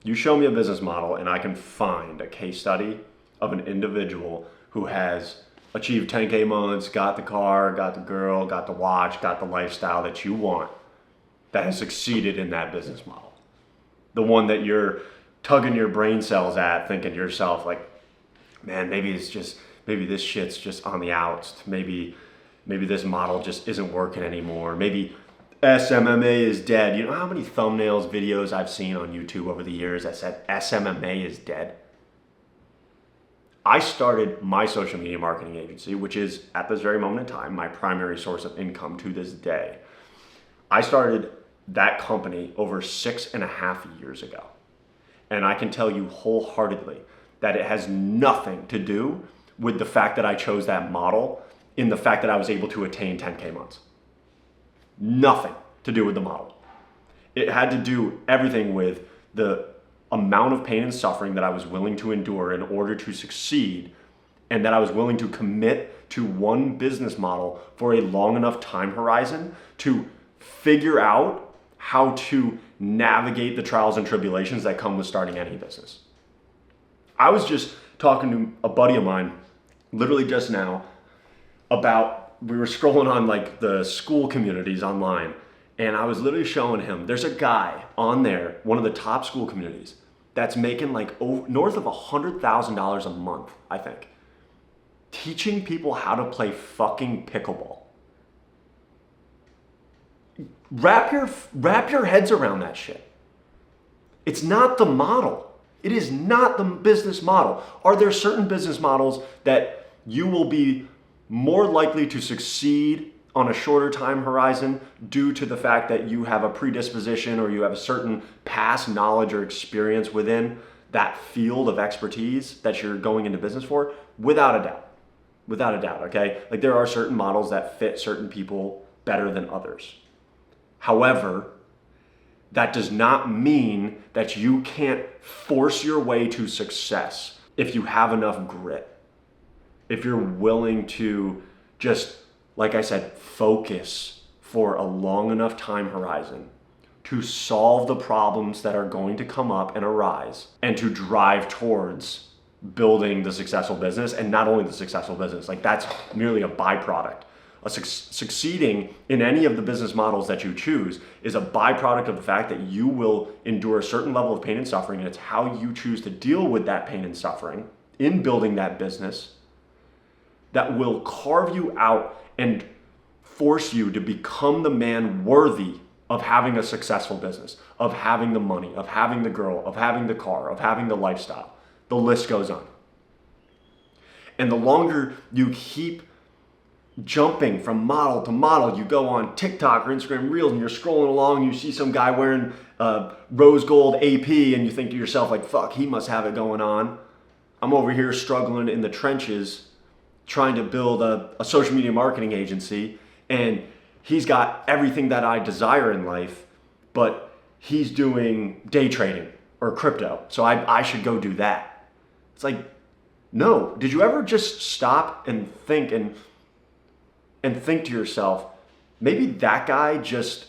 You show me a business model and I can find a case study of an individual who has achieved 10K months, got the car, got the girl, got the watch, got the lifestyle that you want, that has succeeded in that business model. The one that you're tugging your brain cells at, thinking to yourself like, man, maybe this shit's just on the outs. Maybe this model just isn't working anymore. Maybe SMMA is dead. You know how many thumbnails, videos I've seen on YouTube over the years that said SMMA is dead? I started my social media marketing agency, which is at this very moment in time, my primary source of income to this day. I started that company over 6.5 years ago. And I can tell you wholeheartedly that it has nothing to do with the fact that I chose that model in the fact that I was able to attain 10K months. Nothing to do with the model. It had to do everything with the amount of pain and suffering that I was willing to endure in order to succeed, and that I was willing to commit to one business model for a long enough time horizon to figure out how to navigate the trials and tribulations that come with starting any business. I was just talking to a buddy of mine literally just now about, we were scrolling on like the school communities online, and I was literally showing him, there's a guy on there, one of the top school communities, that's making like north of $100,000 a month, I think, teaching people how to play fucking pickleball. Wrap your heads around that shit. It's not the model. It is not the business model. Are there certain business models that you will be more likely to succeed on a shorter time horizon due to the fact that you have a predisposition or you have a certain past knowledge or experience within that field of expertise that you're going into business for? Without a doubt. Without a doubt, okay? Like there are certain models that fit certain people better than others. However, that does not mean that you can't force your way to success if you have enough grit. If you're willing to just, like I said, focus for a long enough time horizon to solve the problems that are going to come up and arise, and to drive towards building the successful business. And not only the successful business, like that's merely a byproduct. Succeeding in any of the business models that you choose is a byproduct of the fact that you will endure a certain level of pain and suffering, and it's how you choose to deal with that pain and suffering in building that business that will carve you out and force you to become the man worthy of having a successful business, of having the money, of having the girl, of having the car, of having the lifestyle. The list goes on. And the longer you keep jumping from model to model, you go on TikTok or Instagram Reels and you're scrolling along, you see some guy wearing rose gold AP and you think to yourself like, fuck, he must have it going on. I'm over here struggling in the trenches trying to build a social media marketing agency, and he's got everything that I desire in life, but he's doing day trading or crypto, so I should go do that. It's like, no. Did you ever just stop and think think to yourself, maybe that guy just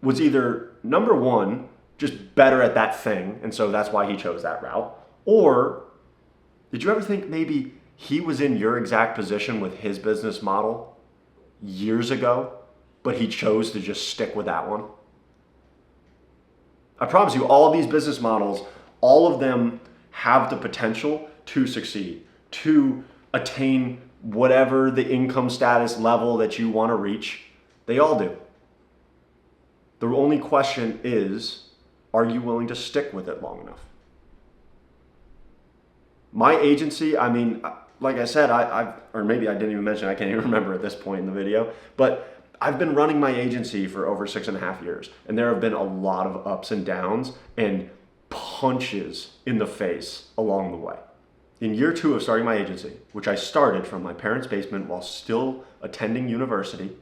was either, number one, just better at that thing, and so that's why he chose that route, or did you ever think maybe he was in your exact position with his business model years ago, but he chose to just stick with that one? I promise you, all of these business models, all of them have the potential to succeed, to attain whatever the income status level that you want to reach. They all do. The only question is, are you willing to stick with it long enough? My agency, I mean, like I said, or maybe I didn't even mention, I can't even remember at this point in the video, but I've been running my agency for over 6.5 years, and there have been a lot of ups and downs and punches in the face along the way. In year 2 of starting my agency, which I started from my parents' basement while still attending university,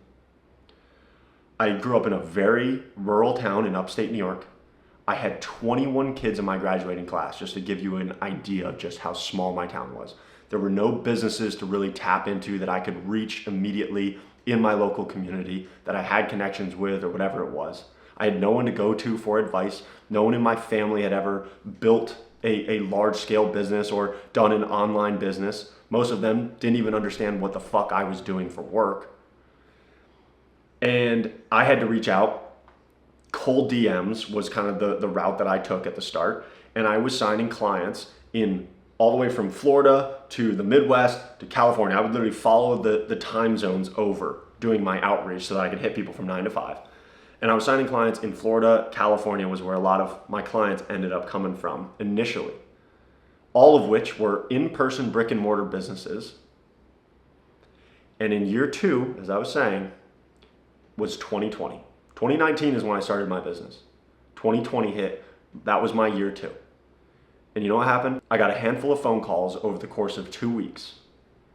I grew up in a very rural town in upstate New York. I had 21 kids in my graduating class, just to give you an idea of just how small my town was. There were no businesses to really tap into that I could reach immediately in my local community that I had connections with or whatever it was. I had no one to go to for advice. No one in my family had ever built a large scale business or done an online business. Most of them didn't even understand what the fuck I was doing for work. And I had to reach out. Cold DMs was kind of the route that I took at the start. And I was signing clients in all the way from Florida to the Midwest to California. I would literally follow the time zones over doing my outreach so that I could hit people from 9 to 5. And I was signing clients in Florida. California was where a lot of my clients ended up coming from initially. All of which were in-person brick and mortar businesses. And in year 2, as I was saying, was 2020. 2019 is when I started my business. 2020 hit. That was my year 2. And you know what happened? I got a handful of phone calls over the course of 2 weeks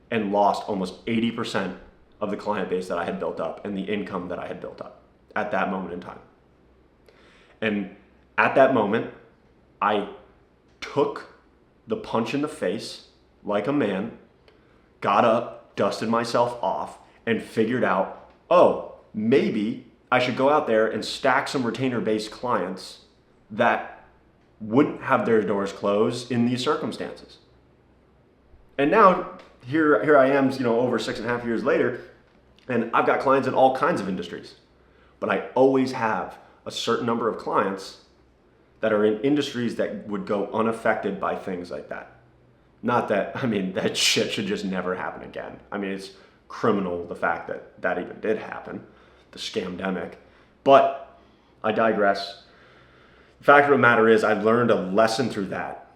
and lost almost 80% of the client base that I had built up and the income that I had built up at that moment in time. And at that moment, I took the punch in the face like a man, got up, dusted myself off, and figured out, oh, maybe I should go out there and stack some retainer-based clients that wouldn't have their doors closed in these circumstances. And now here I am, over 6.5 years later, and I've got clients in all kinds of industries. But I always have a certain number of clients that are in industries that would go unaffected by things like that. Not that, that shit should just never happen again. It's criminal the fact that that even did happen, the scamdemic. But I digress. The fact of the matter is I learned a lesson through that.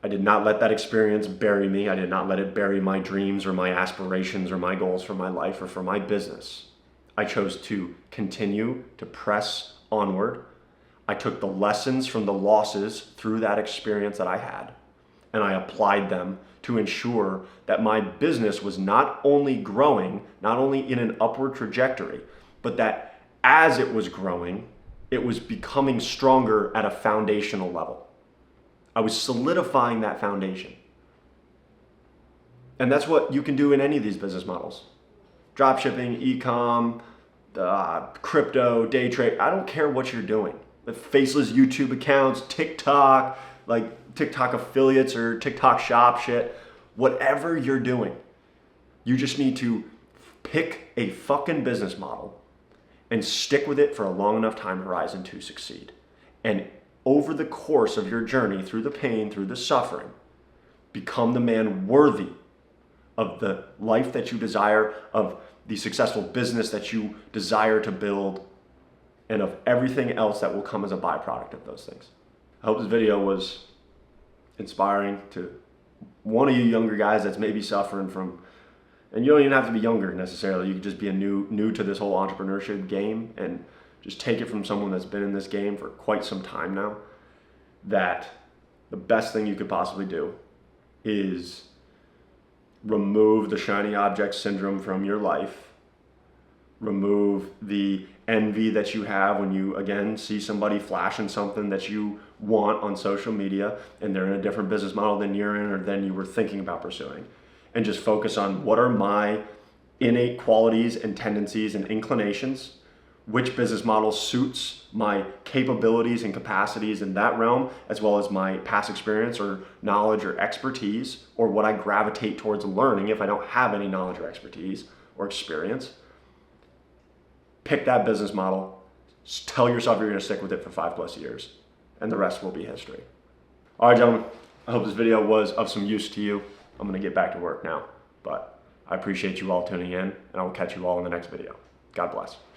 I did not let that experience bury me. I did not let it bury my dreams or my aspirations or my goals for my life or for my business. I chose to continue to press onward. I took the lessons from the losses through that experience that I had, and I applied them to ensure that my business was not only growing, not only in an upward trajectory, but that as it was growing, it was becoming stronger at a foundational level. I was solidifying that foundation. And that's what you can do in any of these business models. Dropshipping, e-com, crypto, day trade, I don't care what you're doing. The faceless YouTube accounts, TikTok, like TikTok affiliates or TikTok shop shit, whatever you're doing, you just need to pick a fucking business model and stick with it for a long enough time horizon to succeed. And over the course of your journey, through the pain, through the suffering, become the man worthy of the life that you desire, of the successful business that you desire to build, and of everything else that will come as a byproduct of those things. I hope this video was inspiring to one of you younger guys that's maybe suffering from, and you don't even have to be younger necessarily, you could just be new to this whole entrepreneurship game and just take it from someone that's been in this game for quite some time now, that the best thing you could possibly do is remove the shiny object syndrome from your life. Remove the envy that you have when you, again, see somebody flashing something that you want on social media and they're in a different business model than you're in or than you were thinking about pursuing. And just focus on what are my innate qualities and tendencies and inclinations, which business model suits my capabilities and capacities in that realm, as well as my past experience or knowledge or expertise, or what I gravitate towards learning if I don't have any knowledge or expertise or experience. Pick that business model, tell yourself you're gonna stick with it for 5+ years, and the rest will be history. All right, gentlemen, I hope this video was of some use to you. I'm gonna get back to work now, but I appreciate you all tuning in, and I will catch you all in the next video. God bless.